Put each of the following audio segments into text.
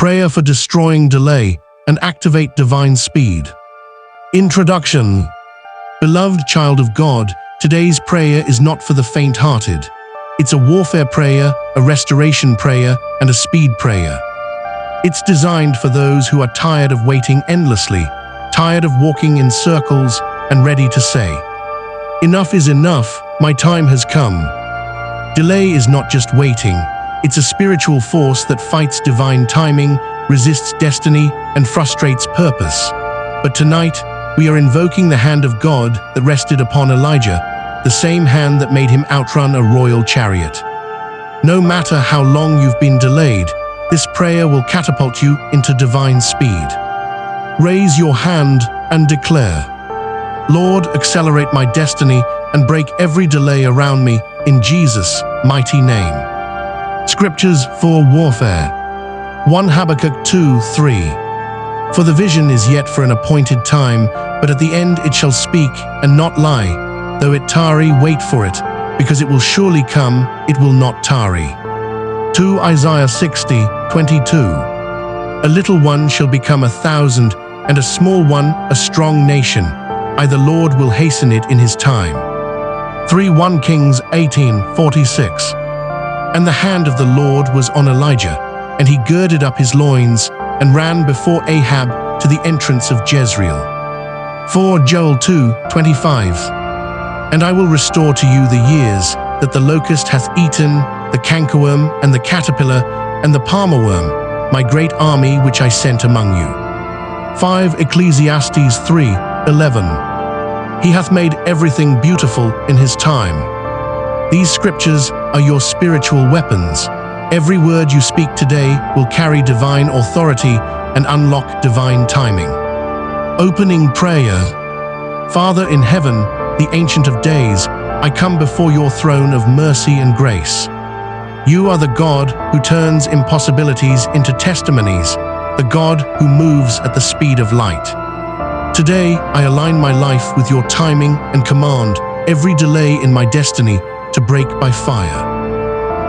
Prayer for destroying delay and activate divine speed. Introduction. Beloved child of God, today's prayer is not for the faint-hearted. It's a warfare prayer, a restoration prayer, and a speed prayer. It's designed for those who are tired of waiting endlessly, tired of walking in circles, and ready to say, "Enough is enough, my time has come." Delay is not just waiting, it's a spiritual force that fights divine timing, resists destiny, and frustrates purpose. But tonight, we are invoking the hand of God that rested upon Elijah, the same hand that made him outrun a royal chariot. No matter how long you've been delayed, this prayer will catapult you into divine speed. Raise your hand and declare, "Lord, accelerate my destiny and break every delay around me in Jesus' mighty name." Scriptures for warfare. 1 Habakkuk 2:3. For the vision is yet for an appointed time, but at the end it shall speak and not lie. Though it tarry, wait for it, because it will surely come, it will not tarry. 2 Isaiah 60:22. A little one shall become 1,000, and a small one a strong nation. The Lord will hasten it in his time. 1 Kings 18:46. And the hand of the Lord was on Elijah, and he girded up his loins, and ran before Ahab to the entrance of Jezreel. 4 Joel 2:25. And I will restore to you the years that the locust hath eaten, the cankerworm and the caterpillar and the palmerworm, my great army which I sent among you. 5 Ecclesiastes 3:11. He hath made everything beautiful in his time. These scriptures are your spiritual weapons. Every word you speak today will carry divine authority and unlock divine timing. Opening prayer. Father in heaven, the Ancient of Days, I come before your throne of mercy and grace. You are the God who turns impossibilities into testimonies, the God who moves at the speed of light. Today, I align my life with your timing and command every delay in my destiny to break by fire.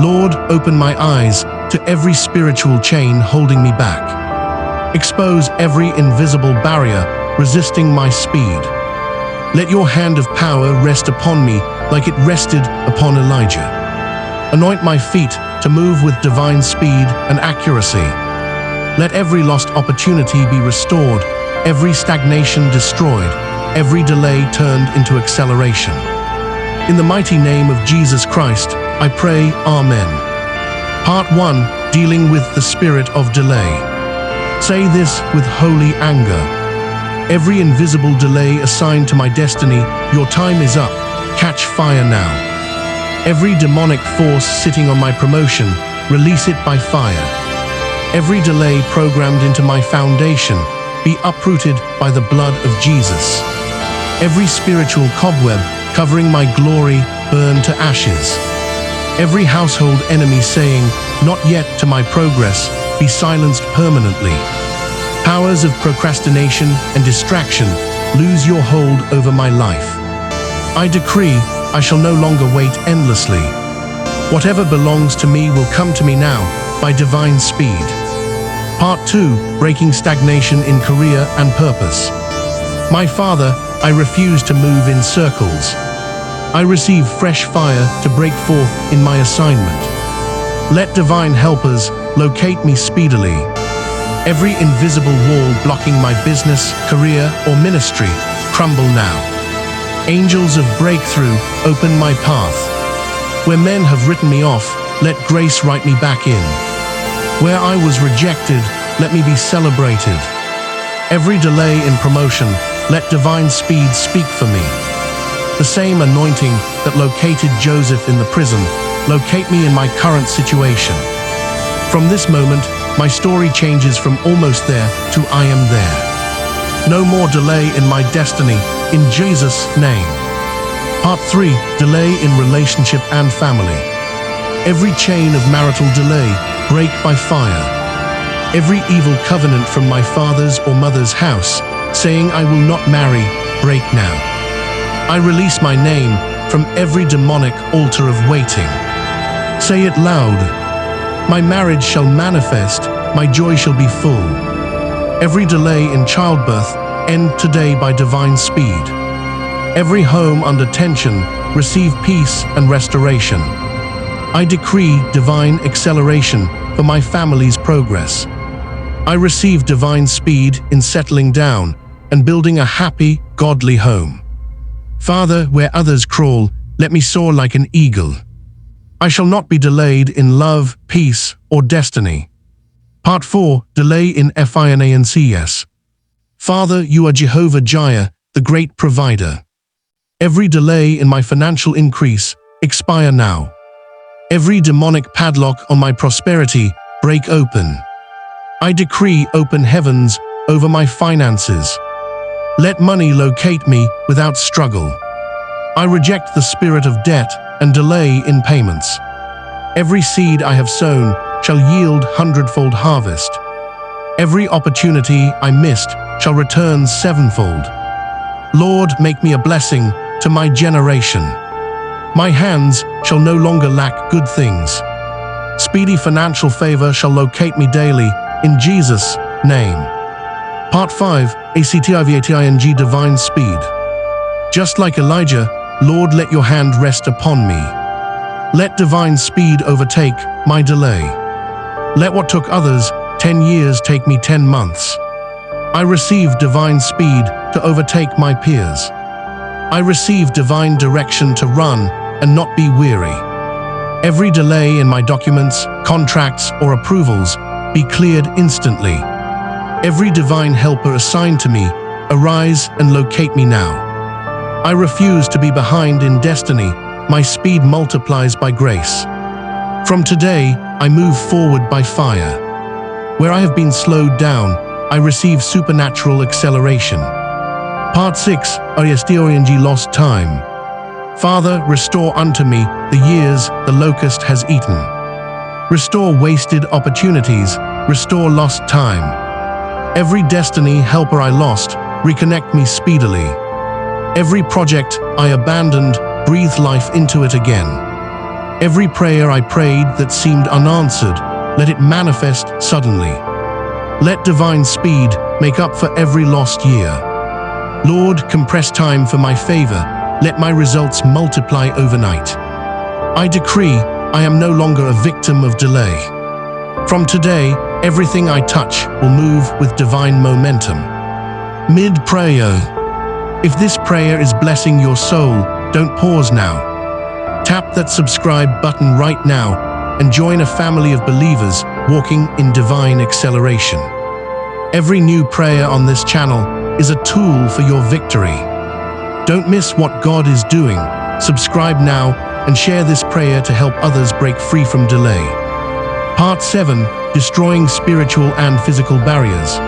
Lord, open my eyes to every spiritual chain holding me back. Expose every invisible barrier resisting my speed. Let your hand of power rest upon me like it rested upon Elijah. Anoint my feet to move with divine speed and accuracy. Let every lost opportunity be restored, every stagnation destroyed, every delay turned into acceleration. In the mighty name of Jesus Christ, I pray, Amen. Part 1. Dealing with the spirit of delay. Say this with holy anger. Every invisible delay assigned to my destiny, your time is up. Catch fire now. Every demonic force sitting on my promotion, release it by fire. Every delay programmed into my foundation, be uprooted by the blood of Jesus. Every spiritual cobweb covering my glory, burn to ashes. Every household enemy saying, "Not yet to my progress," be silenced permanently. Powers of procrastination and distraction, lose your hold over my life. I decree I shall no longer wait endlessly. Whatever belongs to me will come to me now by divine speed. Part 2. Breaking stagnation in career and purpose. My Father, I refuse to move in circles. I receive fresh fire to break forth in my assignment. Let divine helpers locate me speedily. Every invisible wall blocking my business, career, or ministry, crumble now. Angels of breakthrough, open my path. Where men have written me off, let grace write me back in. Where I was rejected, let me be celebrated. Every delay in promotion, let divine speed speak for me. The same anointing that located Joseph in the prison, locate me in my current situation. From this moment, my story changes from almost there to I am there. No more delay in my destiny, in Jesus' name. Part 3. Delay in relationship and family. Every chain of marital delay, break by fire. Every evil covenant from my father's or mother's house, saying I will not marry, break now. I release my name from every demonic altar of waiting. Say it loud. My marriage shall manifest my joy shall be full. Every delay in childbirth, end today by divine speed. Every home under tension, receive peace and restoration. I decree divine acceleration for my family's progress. I receive divine speed in settling down and building a happy, godly home. Father, where others crawl, let me soar like an eagle. I shall not be delayed in love, peace, or destiny. Part 4. Delay in finances. Father, you are Jehovah Jireh, the great provider. Every delay in my financial increase, expire now. Every demonic padlock on my prosperity, break open. I decree open heavens over my finances. Let money locate me without struggle. I reject the spirit of debt and delay in payments. Every seed I have sown shall yield hundredfold harvest. Every opportunity I missed shall return sevenfold. Lord, make me a blessing to my generation. My hands shall no longer lack good things. Speedy financial favor shall locate me daily, in Jesus' name. Part 5. ACTIVATING Divine Speed. Just like Elijah, Lord, let your hand rest upon me. Let divine speed overtake my delay. Let what took others 10 years take me 10 months. I receive divine speed to overtake my peers. I receive divine direction to run and not be weary. Every delay in my documents, contracts, or approvals be cleared instantly. Every divine helper assigned to me, arise and locate me now. I refuse to be behind in destiny. My speed multiplies by grace. From today, I move forward by fire. Where I have been slowed down, I receive supernatural acceleration. Part 6. RESTORING Lost Time. Father, restore unto me the years the locust has eaten. Restore wasted opportunities, restore lost time. Every destiny helper I lost, reconnect me speedily. Every project I abandoned, breathe life into it again. Every prayer I prayed that seemed unanswered, let it manifest suddenly. Let divine speed make up for every lost year. Lord, compress time for my favor. Let my results multiply overnight. I decree I am no longer a victim of delay. From today, everything I touch will move with divine momentum. Mid-prayer. If this prayer is blessing your soul, don't pause now. Tap that subscribe button right now and join a family of believers walking in divine acceleration. Every new prayer on this channel is a tool for your victory. Don't miss what God is doing. Subscribe now and share this prayer to help others break free from delay. Part 7. Destroying spiritual and physical barriers.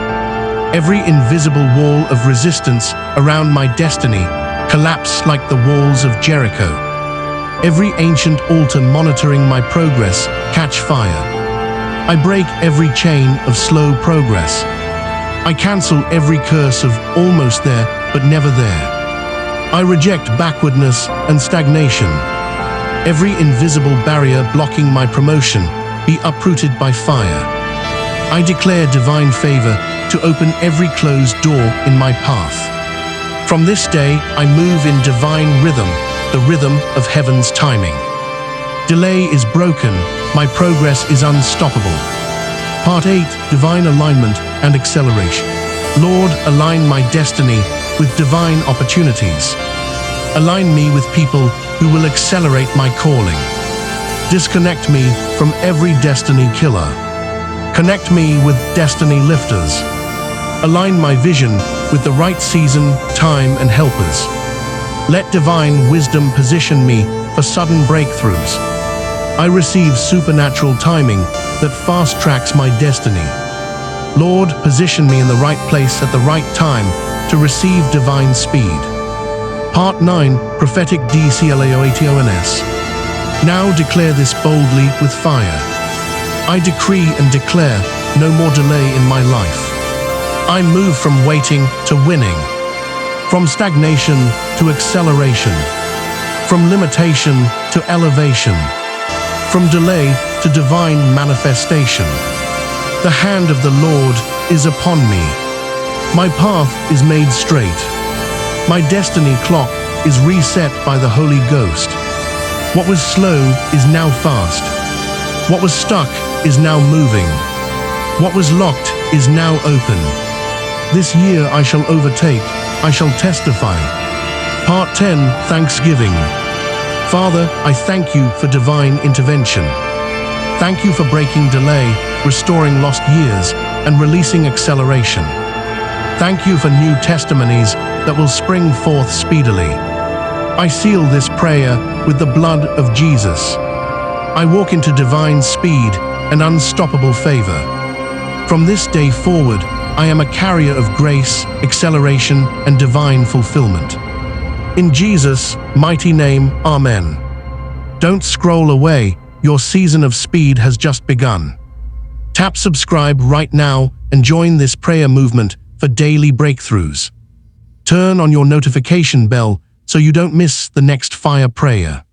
Every invisible wall of resistance around my destiny collapse like the walls of Jericho. Every ancient altar monitoring my progress catch fire. I break every chain of slow progress. I cancel every curse of almost there but never there. I reject backwardness and stagnation. Every invisible barrier blocking my promotion be uprooted by fire. I declare divine favor to open every closed door in my path. From this day, I move in divine rhythm, the rhythm of heaven's timing. Delay is broken, my progress is unstoppable. Part 8. Divine alignment and acceleration. Lord, align my destiny with divine opportunities. Align me with people who will accelerate my calling. Disconnect me from every destiny killer. Connect me with destiny lifters. Align my vision with the right season, time, and helpers. Let divine wisdom position me for sudden breakthroughs. I receive supernatural timing that fast-tracks my destiny. Lord, position me in the right place at the right time to receive divine speed. Part 9. Prophetic DCLAOATONS. Now declare this boldly with fire. I decree and declare no more delay in my life. I move from waiting to winning, from stagnation to acceleration, from limitation to elevation, from delay to divine manifestation. The hand of the Lord is upon me. My path is made straight. My destiny clock is reset by the Holy Ghost. What was slow is now fast. What was stuck is now moving. What was locked is now open. This year I shall overtake, I shall testify. Part 10, Thanksgiving. Father, I thank you for divine intervention. Thank you for breaking delay, restoring lost years, and releasing acceleration. Thank you for new testimonies that will spring forth speedily. I seal this prayer with the blood of Jesus. I walk into divine speed and unstoppable favor. From this day forward, I am a carrier of grace, acceleration, and divine fulfillment. In Jesus' mighty name, Amen. Don't scroll away, your season of speed has just begun. Tap subscribe right now and join this prayer movement for daily breakthroughs. Turn on your notification bell so you don't miss the next fire prayer.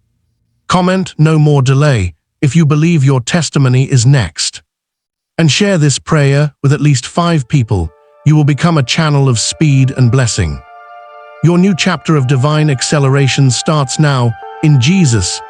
Comment "No more delay" if you believe your testimony is next. And share this prayer with at least 5 people. You will become a channel of speed and blessing. Your new chapter of divine acceleration starts now, in Jesus'